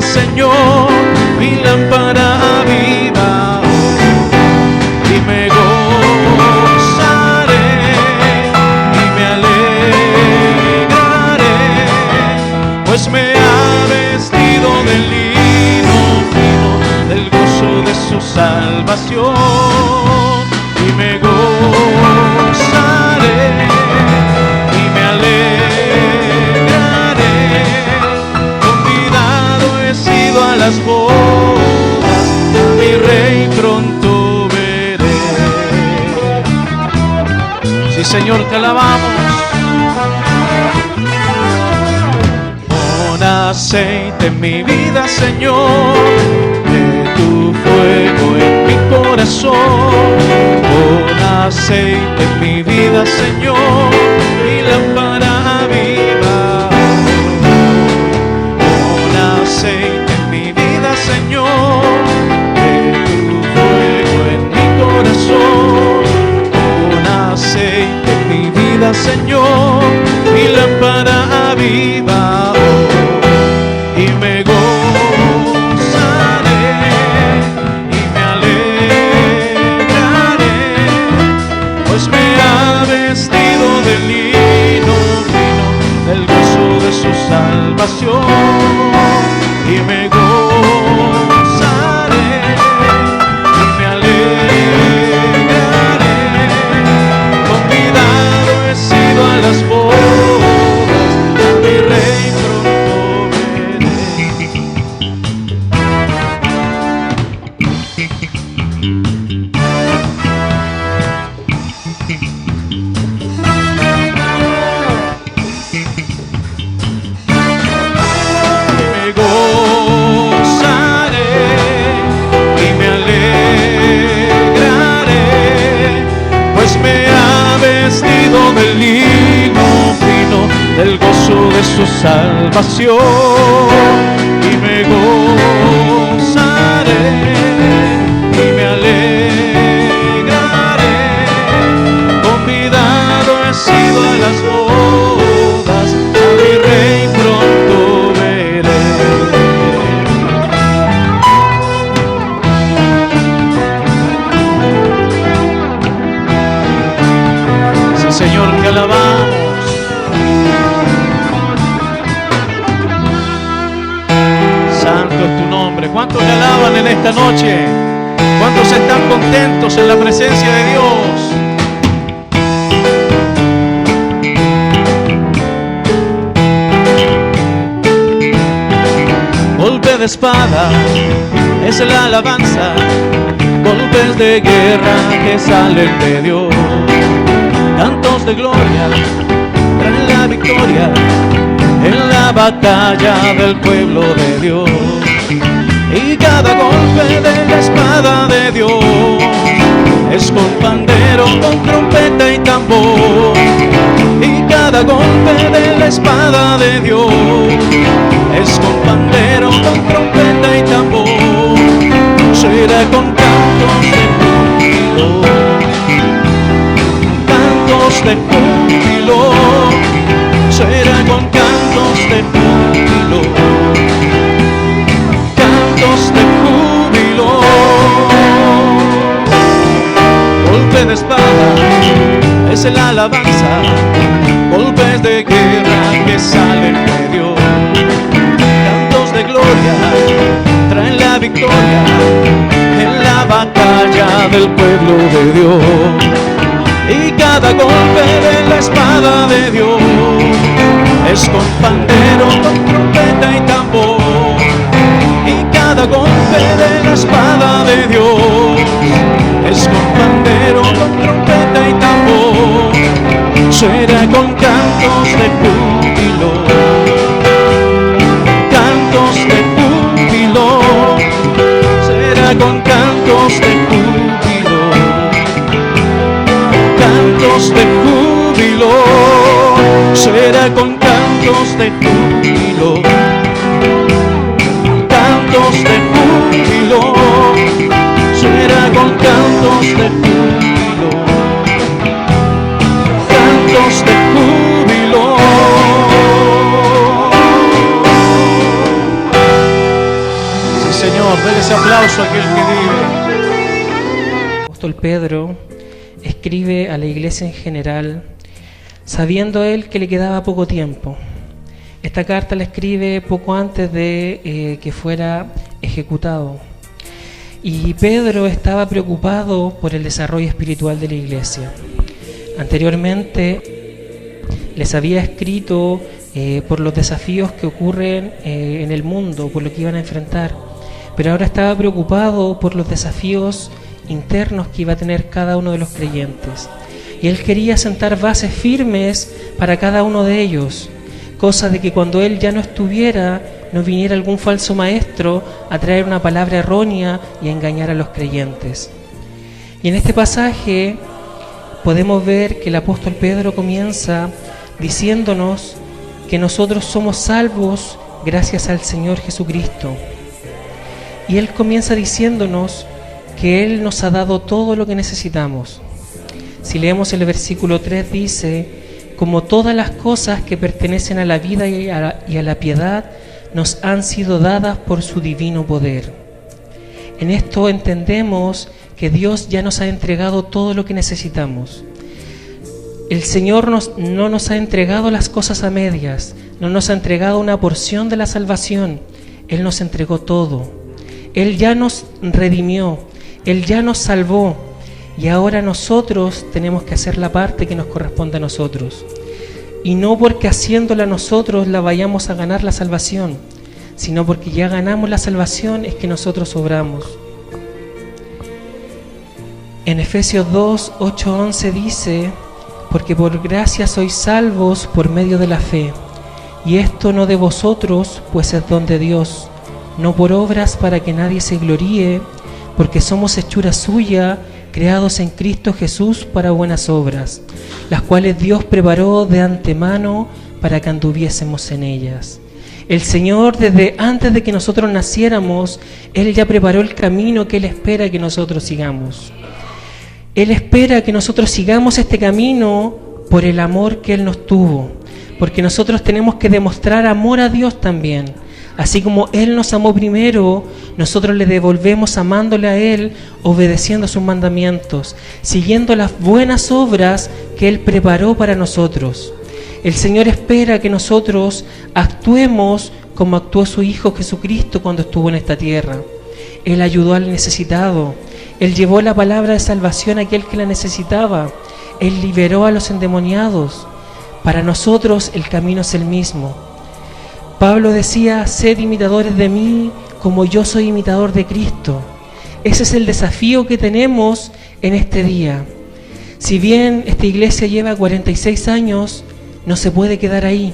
Señor, mi lámpara viva, y me gozaré y me alegraré, pues me ha vestido de lino fino, del gozo de su salvación, y me gozaré y me alegraré, convidado he sido a las bodas, mi rey pronto veré. Sí, Señor, te alabamos. Con aceite en mi vida, Señor, de tu fuego en mi corazón. Con aceite en mi vida, Señor, mi lámpara viva. Con aceite en mi vida, Señor, de tu fuego en mi corazón. Con aceite en mi vida, Señor, mi lámpara viva. Y me gozaré y me alegraré, pues me ha vestido de lino fino, del gozo de su salvación, y me gozaré y me alegraré, convidado he sido a las bodas, a mi rey pronto veré. Me gozaré y me alegraré, pues me ha vestido de lino fino, del gozo de su salvación, y me gozaré y me alegraré, convidado he sido a las bodas, a mi rey pronto veré. Sí, Señor, te alabamos. Santo es tu nombre. ¿Cuántos le alaban en esta noche? ¿Cuántos están contentos en la presencia de Dios? Golpe de espada es la alabanza, golpes de guerra que salen de Dios. Cantos de gloria traen la victoria en la batalla del pueblo de Dios. Y cada golpe de la espada de Dios es con pandero, con trompeta y tambor. Y cada golpe de la espada de Dios es con pandero, con trompeta y tambor. Será con cantos de júbilo, cantos de júbilo. Será con cantos de júbilo, cantos de júbilo. Golpe de espada es la alabanza, golpes de guerra que salen de Dios. Cantos de gloria traen la victoria en la batalla del pueblo de Dios. Y cada golpe de la espada de Dios es con pandero, con trompeta y tambor. Y cada golpe de la espada de Dios es con pandero, con trompeta y tambor. Será con cantos de júbilo, cantos de júbilo. Será con cantos de júbilo, cantos de júbilo. Será con cantos de júbilo, cantos de júbilo. Será con cantos de júbilo, cantos de júbilo. ese aplauso a aquel que vive. El apóstol Pedro escribe a la iglesia en general, sabiendo él que le quedaba poco tiempo. Esta carta la escribe poco antes de que fuera ejecutado. Y Pedro estaba preocupado por el desarrollo espiritual de la iglesia. Anteriormente les había escrito por los desafíos que ocurren en el mundo, por lo que iban a enfrentar. Pero ahora estaba preocupado por los desafíos internos que iba a tener cada uno de los creyentes. Y él quería sentar bases firmes para cada uno de ellos, cosa de que cuando él ya no estuviera, no viniera algún falso maestro a traer una palabra errónea y a engañar a los creyentes. Y en este pasaje podemos ver que el apóstol Pedro comienza diciéndonos que nosotros somos salvos gracias al Señor Jesucristo. Y él comienza diciéndonos que Él nos ha dado todo lo que necesitamos. Si leemos el versículo 3 dice: como todas las cosas que pertenecen a la vida y a la piedad nos han sido dadas por su divino poder. En esto entendemos que Dios ya nos ha entregado todo lo que necesitamos. El Señor no nos ha entregado las cosas a medias, no nos ha entregado una porción de la salvación. Él nos entregó todo. Él ya nos redimió, Él ya nos salvó, y ahora nosotros tenemos que hacer la parte que nos corresponde a nosotros. Y no porque haciéndola nosotros la vayamos a ganar la salvación, sino porque ya ganamos la salvación es que nosotros obramos. En Efesios 2, 8, 11 dice: porque por gracia sois salvos por medio de la fe, y esto no de vosotros, pues es don de Dios, no por obras para que nadie se gloríe, porque somos hechura suya, creados en Cristo Jesús para buenas obras, las cuales Dios preparó de antemano para que anduviésemos en ellas. El Señor, desde antes de que nosotros naciéramos, Él ya preparó el camino que Él espera que nosotros sigamos. Él espera que nosotros sigamos este camino por el amor que Él nos tuvo, porque nosotros tenemos que demostrar amor a Dios también. Así como Él nos amó primero, nosotros le devolvemos amándole a Él, obedeciendo sus mandamientos, siguiendo las buenas obras que Él preparó para nosotros. El Señor espera que nosotros actuemos como actuó su Hijo Jesucristo cuando estuvo en esta tierra. Él ayudó al necesitado, Él llevó la palabra de salvación a aquel que la necesitaba, Él liberó a los endemoniados. Para nosotros el camino es el mismo. Pablo decía: sed imitadores de mí como yo soy imitador de Cristo. Ese es el desafío que tenemos en este día. Si bien esta iglesia lleva 46 años, no se puede quedar ahí.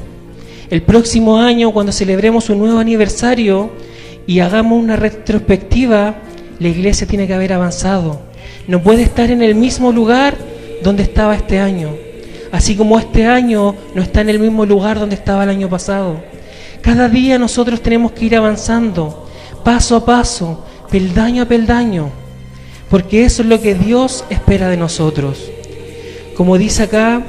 El próximo año, cuando celebremos un nuevo aniversario y hagamos una retrospectiva, la iglesia tiene que haber avanzado. No puede estar en el mismo lugar donde estaba este año, así como este año no está en el mismo lugar donde estaba el año pasado. Cada día nosotros tenemos que ir avanzando, paso a paso, peldaño a peldaño, porque eso es lo que Dios espera de nosotros. Como dice acá,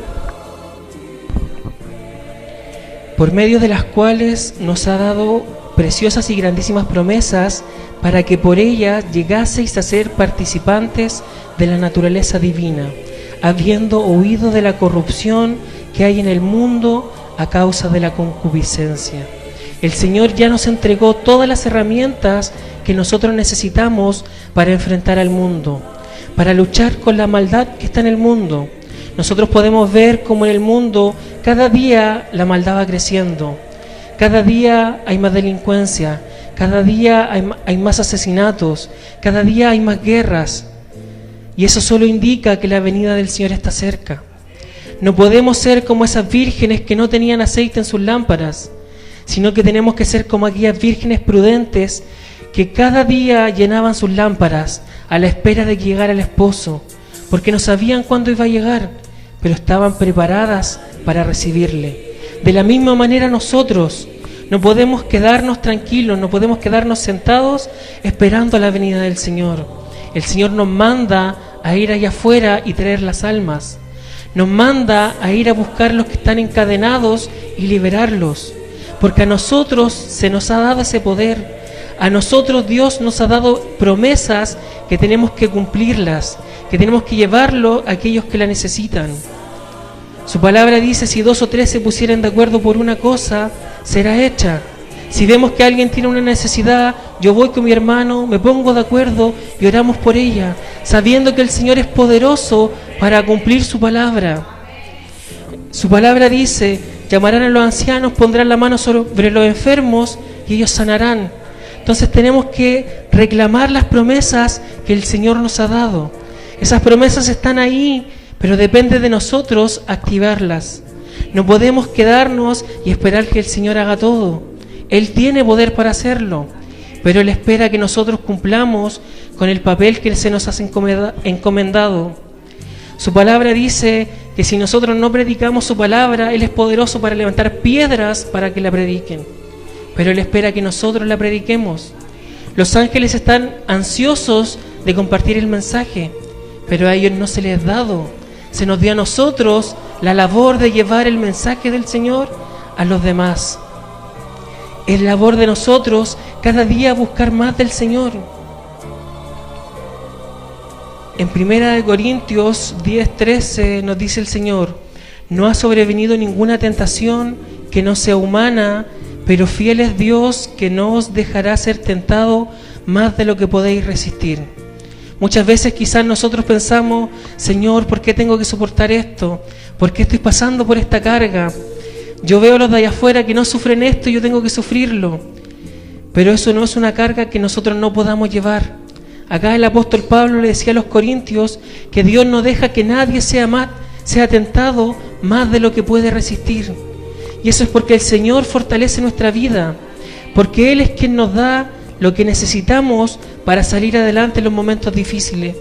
por medio de las cuales nos ha dado preciosas y grandísimas promesas, para que por ellas llegaseis a ser participantes de la naturaleza divina, habiendo huido de la corrupción que hay en el mundo a causa de la concupiscencia. El Señor ya nos entregó todas las herramientas que nosotros necesitamos para enfrentar al mundo, para luchar con la maldad que está en el mundo. Nosotros podemos ver cómo en el mundo cada día la maldad va creciendo, cada día hay más delincuencia, cada día hay más asesinatos, cada día hay más guerras, y eso solo indica que la venida del Señor está cerca. No podemos ser como esas vírgenes que no tenían aceite en sus lámparas, sino que tenemos que ser como aquellas vírgenes prudentes que cada día llenaban sus lámparas a la espera de que llegara el esposo, porque no sabían cuándo iba a llegar, pero estaban preparadas para recibirle. De la misma manera nosotros no podemos quedarnos tranquilos, no podemos quedarnos sentados esperando la venida del Señor. El Señor nos manda a ir allá afuera y traer las almas. Nos manda a ir a buscar los que están encadenados y liberarlos, porque a nosotros se nos ha dado ese poder. A nosotros Dios nos ha dado promesas que tenemos que cumplirlas, que tenemos que llevarlo a aquellos que la necesitan. Su palabra dice, si 2 o 3 se pusieran de acuerdo por una cosa, será hecha. Si vemos que alguien tiene una necesidad, yo voy con mi hermano, me pongo de acuerdo y oramos por ella, sabiendo que el Señor es poderoso para cumplir su palabra. Su palabra dice, llamarán a los ancianos, pondrán la mano sobre los enfermos y ellos sanarán. Entonces tenemos que reclamar las promesas que el Señor nos ha dado. Esas promesas están ahí, pero depende de nosotros activarlas. No podemos quedarnos y esperar que el Señor haga todo. Él tiene poder para hacerlo, pero Él espera que nosotros cumplamos con el papel que se nos ha encomendado. Su palabra dice que si nosotros no predicamos su palabra, Él es poderoso para levantar piedras para que la prediquen. Pero Él espera que nosotros la prediquemos. Los ángeles están ansiosos de compartir el mensaje, pero a ellos no se les ha dado. Se nos dio a nosotros la labor de llevar el mensaje del Señor a los demás. Es labor de nosotros cada día buscar más del Señor. En 1 Corintios 10:13 nos dice el Señor, no ha sobrevenido ninguna tentación que no sea humana, pero fiel es Dios que no os dejará ser tentado más de lo que podéis resistir. Muchas veces quizás nosotros pensamos, Señor, ¿por qué tengo que soportar esto? ¿Por qué estoy pasando por esta carga? Yo veo a los de allá afuera que no sufren esto y yo tengo que sufrirlo. Pero eso no es una carga que nosotros no podamos llevar. Acá el apóstol Pablo le decía a los corintios que Dios no deja que nadie sea tentado más de lo que puede resistir. Y eso es porque el Señor fortalece nuestra vida, porque Él es quien nos da lo que necesitamos para salir adelante en los momentos difíciles.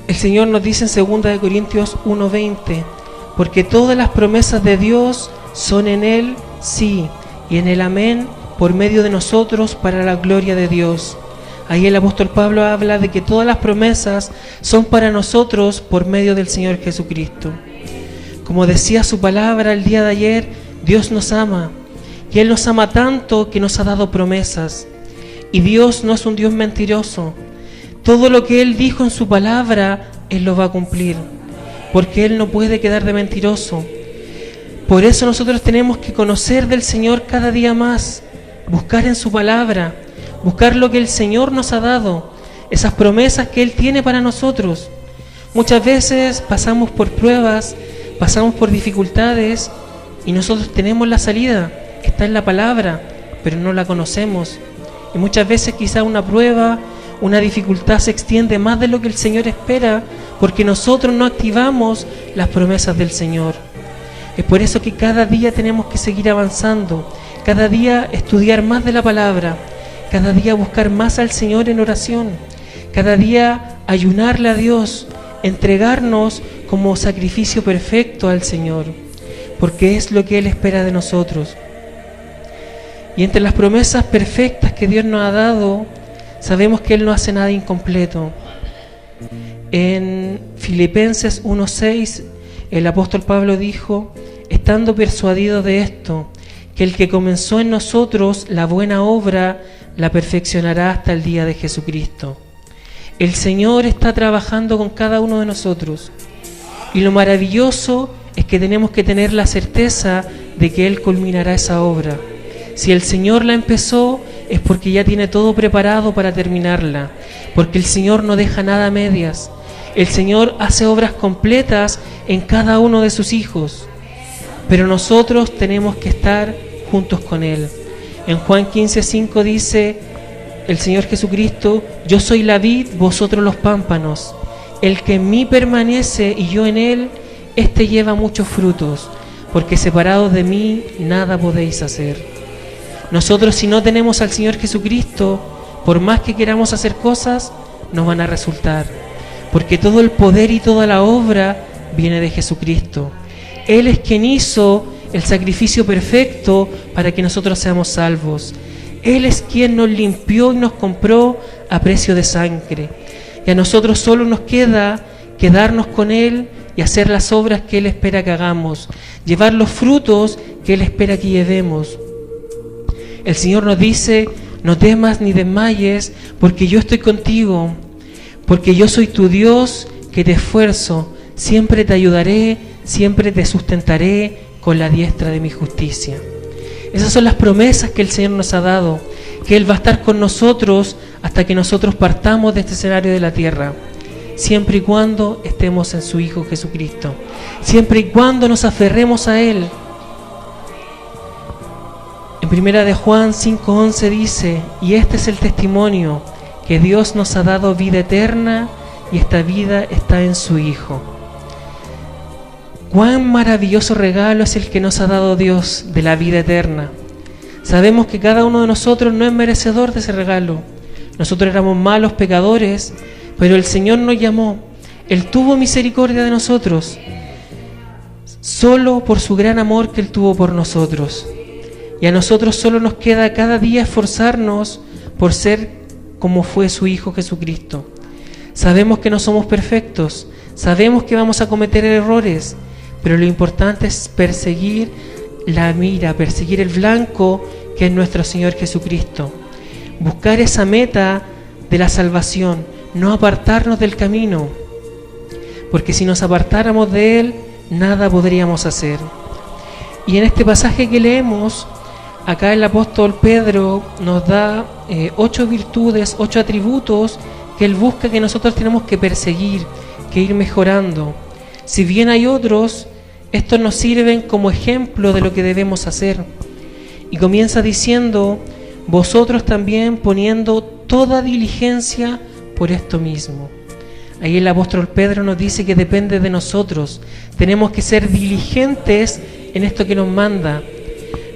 El Señor nos dice en 2 Corintios 1:20, porque todas las promesas de Dios son en Él sí, y en el amén, por medio de nosotros para la gloria de Dios. Ahí el apóstol Pablo habla de que todas las promesas son para nosotros por medio del Señor Jesucristo. Como decía su palabra el día de ayer, Dios nos ama, y Él nos ama tanto que nos ha dado promesas. Y Dios no es un Dios mentiroso. Todo lo que Él dijo en su palabra, Él lo va a cumplir, porque Él no puede quedar de mentiroso. Por eso nosotros tenemos que conocer del Señor cada día más, buscar en su palabra, buscar lo que el Señor nos ha dado, esas promesas que Él tiene para nosotros. Muchas veces pasamos por pruebas, pasamos por dificultades y nosotros tenemos la salida, está en la palabra, pero no la conocemos. Y muchas veces quizá una prueba, una dificultad se extiende más de lo que el Señor espera, porque nosotros no activamos las promesas del Señor. Es por eso que cada día tenemos que seguir avanzando, cada día estudiar más de la palabra, cada día buscar más al Señor en oración, cada día ayunarle a Dios, entregarnos como sacrificio perfecto al Señor, porque es lo que Él espera de nosotros. Y entre las promesas perfectas que Dios nos ha dado, sabemos que Él no hace nada incompleto. En Filipenses 1:6, el apóstol Pablo dijo, estando persuadido de esto, que el que comenzó en nosotros la buena obra, la perfeccionará hasta el día de Jesucristo. El Señor está trabajando con cada uno de nosotros. Y lo maravilloso es que tenemos que tener la certeza de que Él culminará esa obra. Si el Señor la empezó, es porque ya tiene todo preparado para terminarla, porque el Señor no deja nada a medias. El Señor hace obras completas en cada uno de sus hijos, pero nosotros tenemos que estar juntos con Él. En Juan 15:5 dice el Señor Jesucristo, yo soy la vid, vosotros los pámpanos. El que en mí permanece y yo en Él, éste lleva muchos frutos, porque separados de mí nada podéis hacer. Nosotros, si no tenemos al Señor Jesucristo, por más que queramos hacer cosas, no van a resultar, porque todo el poder y toda la obra viene de Jesucristo. Él es quien hizo el sacrificio perfecto para que nosotros seamos salvos. Él es quien nos limpió y nos compró a precio de sangre. Y a nosotros solo nos queda quedarnos con Él y hacer las obras que Él espera que hagamos, llevar los frutos que Él espera que llevemos. El Señor nos dice: no temas ni desmayes, porque yo estoy contigo, porque yo soy tu Dios que te esfuerzo, siempre te ayudaré, siempre te sustentaré con la diestra de mi justicia. Esas son las promesas que el Señor nos ha dado, que Él va a estar con nosotros hasta que nosotros partamos de este escenario de la tierra, siempre y cuando estemos en su Hijo Jesucristo, siempre y cuando nos aferremos a Él. En 1 de Juan 5:11 dice: y este es el testimonio, que Dios nos ha dado vida eterna, y esta vida está en su Hijo. Cuán maravilloso regalo es el que nos ha dado Dios de la vida eterna. Sabemos que cada uno de nosotros no es merecedor de ese regalo. Nosotros éramos malos pecadores, pero el Señor nos llamó. Él tuvo misericordia de nosotros, solo por su gran amor que Él tuvo por nosotros. Y a nosotros solo nos queda cada día esforzarnos por ser como fue su Hijo Jesucristo. Sabemos que no somos perfectos, sabemos que vamos a cometer errores, pero lo importante es perseguir la mira, perseguir el blanco que es nuestro Señor Jesucristo. Buscar esa meta de la salvación, no apartarnos del camino, porque si nos apartáramos de Él, nada podríamos hacer. Y en este pasaje que leemos, acá el apóstol Pedro nos da 8 virtudes, 8 atributos que Él busca que nosotros tenemos que perseguir, que ir mejorando. Si bien hay otros, estos nos sirven como ejemplo de lo que debemos hacer. Y comienza diciendo: vosotros también poniendo toda diligencia por esto mismo. Ahí el apóstol Pedro nos dice que depende de nosotros. Tenemos que ser diligentes en esto que nos manda.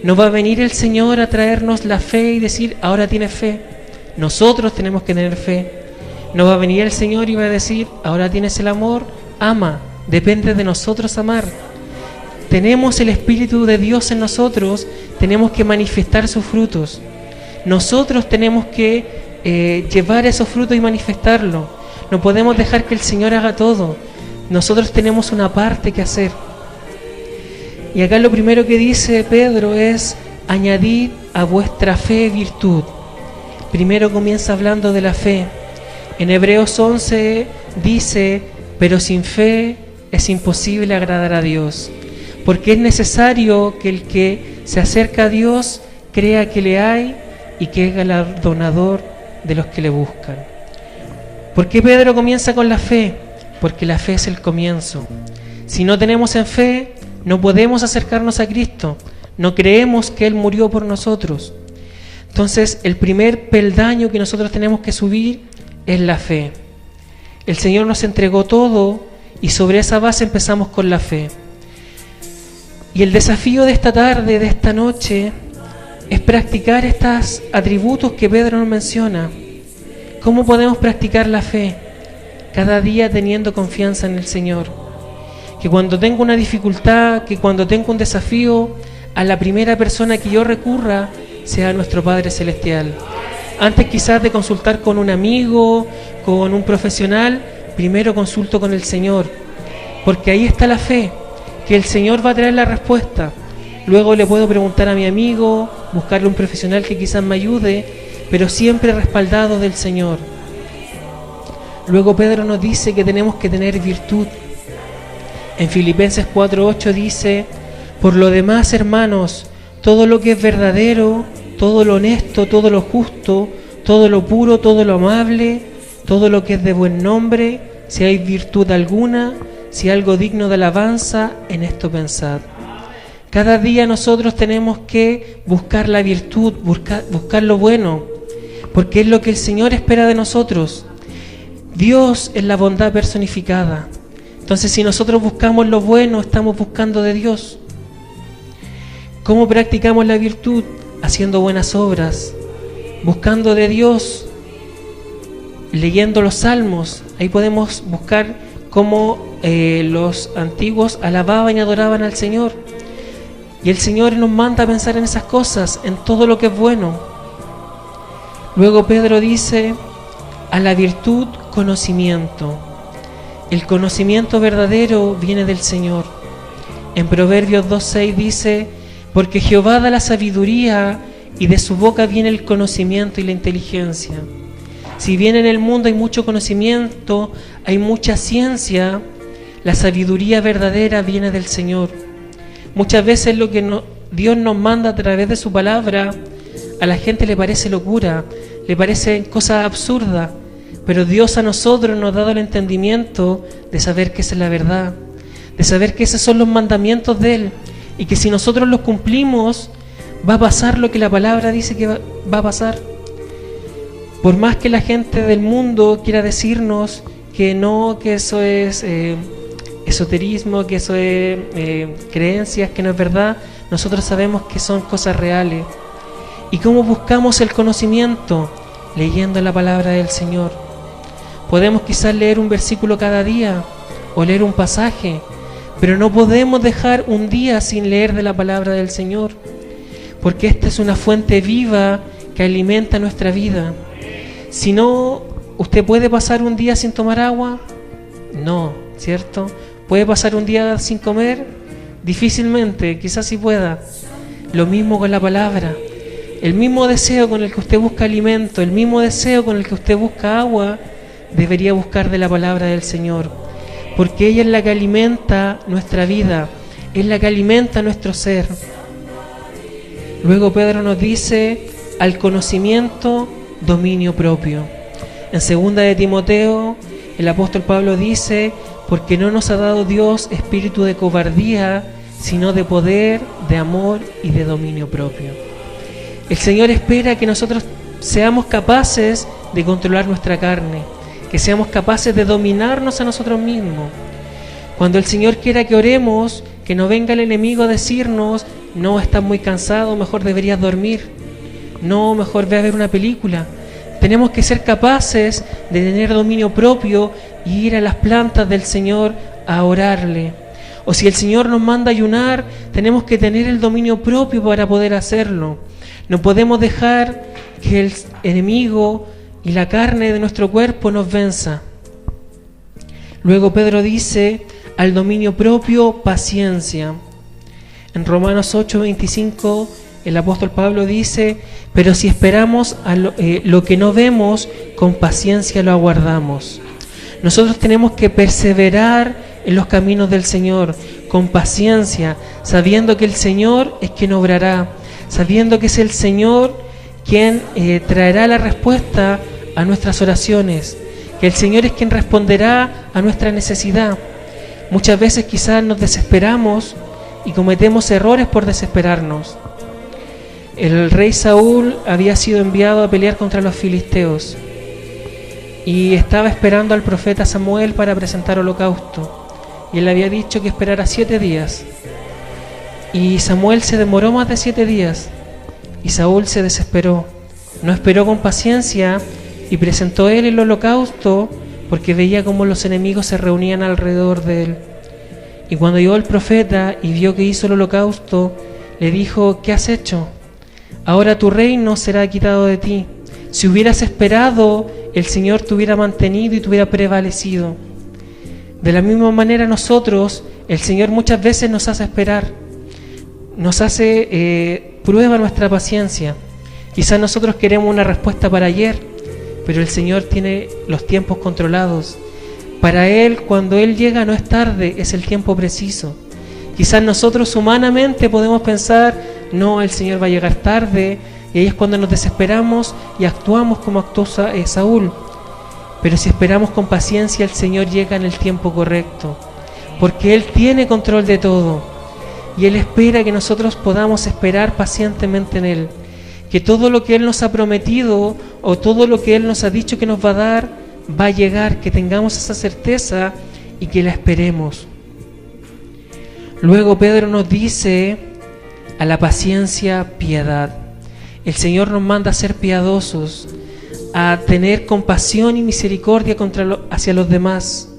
No va a venir el Señor a traernos la fe y decir: ahora tienes fe. Nosotros tenemos que tener fe. No va a venir el Señor y va a decir: ahora tienes el amor, ama. Depende de nosotros amar. Tenemos el Espíritu de Dios en nosotros, tenemos que manifestar sus frutos. Nosotros tenemos que llevar esos frutos y manifestarlo. No podemos dejar que el Señor haga todo. Nosotros tenemos una parte que hacer. Y acá lo primero que dice Pedro es: añadid a vuestra fe virtud. Primero comienza hablando de la fe. En Hebreos 11 dice: pero sin fe es imposible agradar a Dios, porque es necesario que el que se acerca a Dios crea que le hay y que es galardonador de los que le buscan. ¿Por qué Pedro comienza con la fe? Porque la fe es el comienzo. Si no tenemos en fe, no podemos acercarnos a Cristo. No creemos que Él murió por nosotros. Entonces, el primer peldaño que nosotros tenemos que subir es la fe. El Señor nos entregó todo y sobre esa base empezamos con la fe. Y el desafío de esta tarde, de esta noche, es practicar estos atributos que Pedro nos menciona. ¿Cómo podemos practicar la fe? Cada día teniendo confianza en el Señor. Que cuando tengo una dificultad, que cuando tengo un desafío, a la primera persona que yo recurra sea nuestro Padre Celestial. Antes quizás de consultar con un amigo, con un profesional, primero consulto con el Señor, porque ahí está la fe, que el Señor va a traer la respuesta. Luego le puedo preguntar a mi amigo, buscarle un profesional que quizás me ayude, pero siempre respaldado del Señor. Luego Pedro nos dice que tenemos que tener virtud. En Filipenses 4:8 dice: por lo demás, hermanos, todo lo que es verdadero, todo lo honesto, todo lo justo, todo lo puro, todo lo amable, todo lo que es de buen nombre, si hay virtud alguna, si algo digno de alabanza, en esto pensad. Cada día nosotros tenemos que buscar la virtud, buscar lo bueno, porque es lo que el Señor espera de nosotros. Dios es la bondad personificada. Entonces, si nosotros buscamos lo bueno, estamos buscando de Dios. ¿Cómo practicamos la virtud? Haciendo buenas obras, buscando de Dios, leyendo los salmos. Ahí podemos buscar cómo los antiguos alababan y adoraban al Señor. Y el Señor nos manda a pensar en esas cosas, en todo lo que es bueno. Luego Pedro dice: a la virtud, conocimiento. El conocimiento verdadero viene del Señor. En Proverbios 2:6 dice: porque Jehová da la sabiduría y de su boca viene el conocimiento y la inteligencia. Si bien en el mundo hay mucho conocimiento, hay mucha ciencia, la sabiduría verdadera viene del Señor. Muchas veces lo que Dios nos manda a través de su palabra, a la gente le parece locura, le parece cosa absurda, pero Dios a nosotros nos ha dado el entendimiento de saber que esa es la verdad, de saber que esos son los mandamientos de Él, y que si nosotros los cumplimos, va a pasar lo que la palabra dice que va a pasar. Por más que la gente del mundo quiera decirnos que no, que eso es esoterismo, que eso es creencias, que no es verdad, nosotros sabemos que son cosas reales. ¿Y cómo buscamos el conocimiento? Leyendo la palabra del Señor. Podemos quizás leer un versículo cada día o leer un pasaje, pero no podemos dejar un día sin leer de la palabra del Señor, porque esta es una fuente viva que alimenta nuestra vida. Si no, ¿usted puede pasar un día sin tomar agua? No, ¿cierto? ¿Puede pasar un día sin comer? Difícilmente, quizás sí pueda. Lo mismo con la palabra. El mismo deseo con el que usted busca alimento, el mismo deseo con el que usted busca agua, debería buscar de la palabra del Señor, porque ella es la que alimenta nuestra vida, es la que alimenta nuestro ser. Luego Pedro nos dice, al conocimiento, dominio propio. En 2 de Timoteo, el apóstol Pablo dice, porque no nos ha dado Dios espíritu de cobardía, sino de poder, de amor y de dominio propio. El Señor espera que nosotros seamos capaces de controlar nuestra carne, que seamos capaces de dominarnos a nosotros mismos. Cuando el Señor quiera que oremos, que no venga el enemigo a decirnos, no, estás muy cansado, mejor deberías dormir. No, mejor ve a ver una película. Tenemos que ser capaces de tener dominio propio y ir a las plantas del Señor a orarle. O si el Señor nos manda a ayunar, tenemos que tener el dominio propio para poder hacerlo. No podemos dejar que el enemigo y la carne de nuestro cuerpo nos venza. Luego Pedro dice, al dominio propio, paciencia. En Romanos 8:25, el apóstol Pablo dice, pero si esperamos a lo que no vemos, con paciencia lo aguardamos. Nosotros tenemos que perseverar en los caminos del Señor, con paciencia, sabiendo que el Señor es quien obrará, sabiendo que es el Señor quien traerá la respuesta a nuestras oraciones, que el Señor es quien responderá a nuestra necesidad. Muchas veces quizás nos desesperamos y cometemos errores por desesperarnos. El rey Saúl había sido enviado a pelear contra los filisteos y estaba esperando al profeta Samuel para presentar holocausto, y él había dicho que esperara 7 días, y Samuel se demoró más de 7 días y Saúl se desesperó, no esperó con paciencia y presentó él el holocausto porque veía cómo los enemigos se reunían alrededor de él. Y cuando llegó el profeta y vio que hizo el holocausto, le dijo, ¿qué has hecho? Ahora tu reino será quitado de ti. Si hubieras esperado, el Señor te hubiera mantenido y te hubiera prevalecido. De la misma manera nosotros, el Señor muchas veces nos hace esperar, nos hace prueba nuestra paciencia. Quizás nosotros queremos una respuesta para ayer, pero el Señor tiene los tiempos controlados. Para Él, cuando Él llega no es tarde, es el tiempo preciso. Quizás nosotros humanamente podemos pensar, no, el Señor va a llegar tarde, y ahí es cuando nos desesperamos y actuamos como actuó Saúl. Pero si esperamos con paciencia, el Señor llega en el tiempo correcto, porque Él tiene control de todo, y Él espera que nosotros podamos esperar pacientemente en Él, que todo lo que Él nos ha prometido o todo lo que Él nos ha dicho que nos va a dar, va a llegar, que tengamos esa certeza y que la esperemos. Luego Pedro nos dice, a la paciencia, piedad. El Señor nos manda a ser piadosos, a tener compasión y misericordia hacia los demás.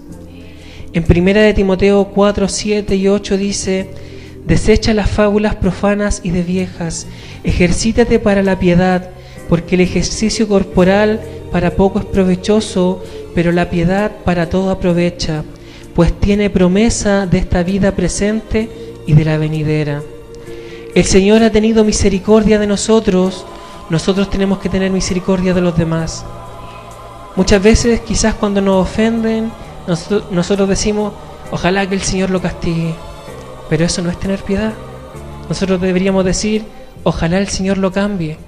En 1 de Timoteo 4, 7 y 8 dice, desecha las fábulas profanas y de viejas, ejercítate para la piedad, porque el ejercicio corporal para poco es provechoso, pero la piedad para todo aprovecha, pues tiene promesa de esta vida presente y de la venidera. El Señor ha tenido misericordia de nosotros, nosotros tenemos que tener misericordia de los demás. Muchas veces, quizás cuando nos ofenden, nosotros decimos, ojalá que el Señor lo castigue, pero eso no es tener piedad. Nosotros deberíamos decir, ojalá el Señor lo cambie.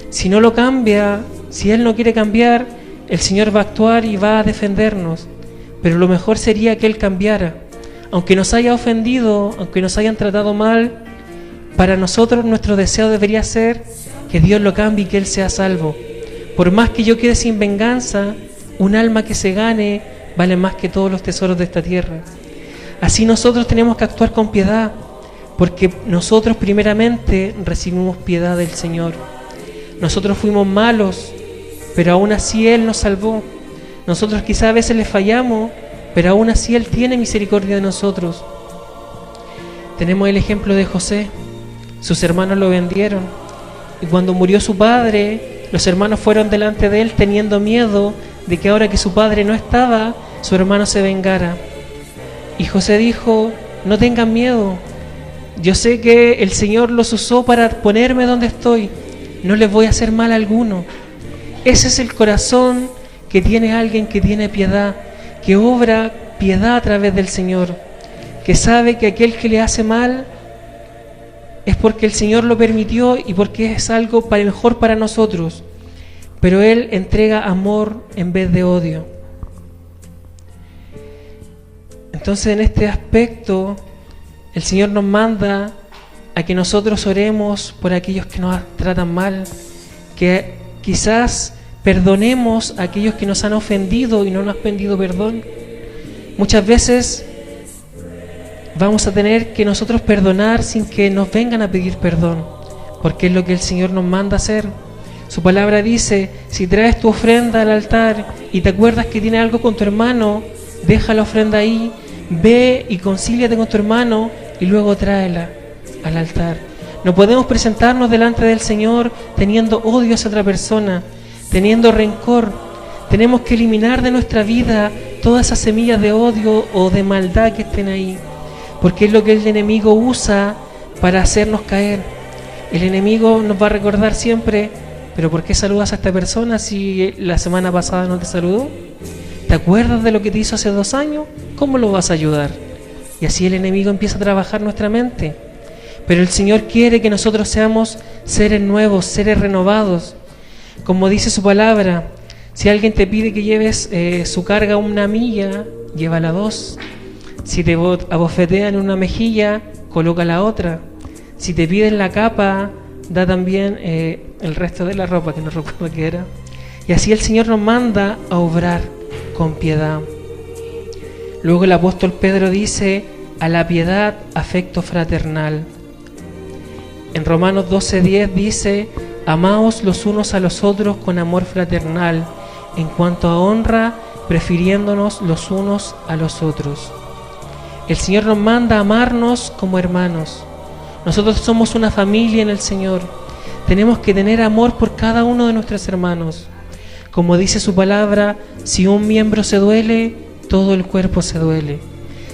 Si no lo cambia, si Él no quiere cambiar, el Señor va a actuar y va a defendernos. Pero lo mejor sería que Él cambiara. Aunque nos haya ofendido, aunque nos hayan tratado mal, para nosotros nuestro deseo debería ser que Dios lo cambie y que Él sea salvo. Por más que yo quede sin venganza, un alma que se gane vale más que todos los tesoros de esta tierra. Así nosotros tenemos que actuar con piedad, porque nosotros primeramente recibimos piedad del Señor. Nosotros fuimos malos, pero aún así Él nos salvó. Nosotros quizás a veces le fallamos, pero aún así Él tiene misericordia de nosotros. Tenemos el ejemplo de José. Sus hermanos lo vendieron, y cuando murió su padre, los hermanos fueron delante de él teniendo miedo de que ahora que su padre no estaba, su hermano se vengara. Y José dijo, no tengan miedo, yo sé que el Señor los usó para ponerme donde estoy, no les voy a hacer mal alguno. Ese es el corazón que tiene alguien que tiene piedad, que obra piedad a través del Señor, que sabe que aquel que le hace mal es porque el Señor lo permitió y porque es algo para mejor para nosotros, pero Él entrega amor en vez de odio. Entonces, en este aspecto, el Señor nos manda a que nosotros oremos por aquellos que nos tratan mal, que quizás perdonemos a aquellos que nos han ofendido y no nos han pedido perdón. Muchas veces vamos a tener que nosotros perdonar sin que nos vengan a pedir perdón, porque es lo que el Señor nos manda hacer. Su palabra dice, si traes tu ofrenda al altar y te acuerdas que tienes algo con tu hermano, deja la ofrenda ahí, ve y concíliate con tu hermano y luego tráela al altar. No podemos presentarnos delante del Señor teniendo odio hacia otra persona, teniendo rencor. Tenemos que eliminar de nuestra vida todas esas semillas de odio o de maldad que estén ahí, porque es lo que el enemigo usa para hacernos caer. El enemigo nos va a recordar siempre, pero ¿por qué saludas a esta persona si la semana pasada no te saludó? ¿Te acuerdas de lo que te hizo hace 2 años? ¿Cómo lo vas a ayudar? Y así el enemigo empieza a trabajar nuestra mente. Pero el Señor quiere que nosotros seamos seres nuevos, seres renovados. Como dice su palabra, si alguien te pide que lleves su carga 1 milla, llévala 2. Si te abofetean en una mejilla, coloca la otra. Si te piden la capa, da también el resto de la ropa, que no recuerdo qué era. Y así el Señor nos manda a obrar con piedad. Luego el apóstol Pedro dice, a la piedad, afecto fraternal. En Romanos 12:10 dice, amaos los unos a los otros con amor fraternal, en cuanto a honra, prefiriéndonos los unos a los otros. El Señor nos manda a amarnos como hermanos. Nosotros somos una familia en el Señor. Tenemos que tener amor por cada uno de nuestros hermanos. Como dice su palabra, si un miembro se duele, todo el cuerpo se duele.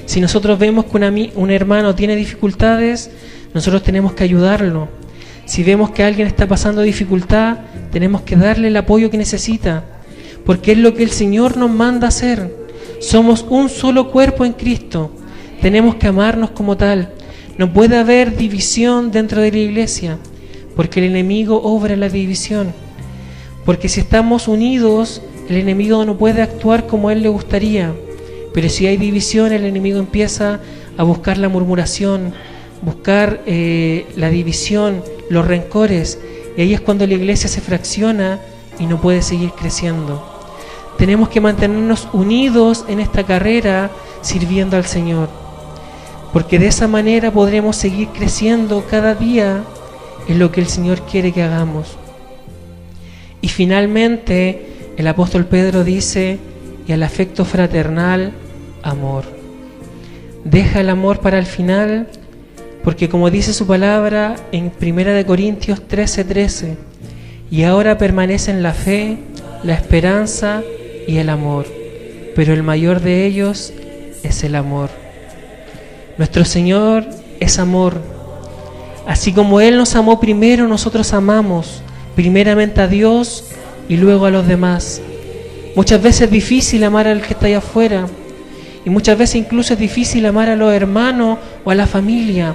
Si nosotros vemos que un hermano tiene dificultades, nosotros tenemos que ayudarlo. Si vemos que alguien está pasando dificultad, tenemos que darle el apoyo que necesita, porque es lo que el Señor nos manda hacer. Somos un solo cuerpo en Cristo. Tenemos que amarnos como tal. No puede haber división dentro de la iglesia, porque el enemigo obra la división. Porque si estamos unidos, el enemigo no puede actuar como a él le gustaría. Pero si hay división, el enemigo empieza a buscar la murmuración, buscar la división, los rencores. Y ahí es cuando la iglesia se fracciona y no puede seguir creciendo. Tenemos que mantenernos unidos en esta carrera sirviendo al Señor, porque de esa manera podremos seguir creciendo cada día en lo que el Señor quiere que hagamos. Y finalmente el apóstol Pedro dice, y al afecto fraternal, amor. Deja el amor para el final, porque como dice su palabra en 1 Corintios 13:13, y ahora permanecen la fe, la esperanza y el amor, pero el mayor de ellos es el amor. Nuestro Señor es amor. Así como Él nos amó primero, nosotros amamos primeramente a Dios y luego a los demás. Muchas veces es difícil amar al que está allá afuera, y muchas veces incluso es difícil amar a los hermanos o a la familia,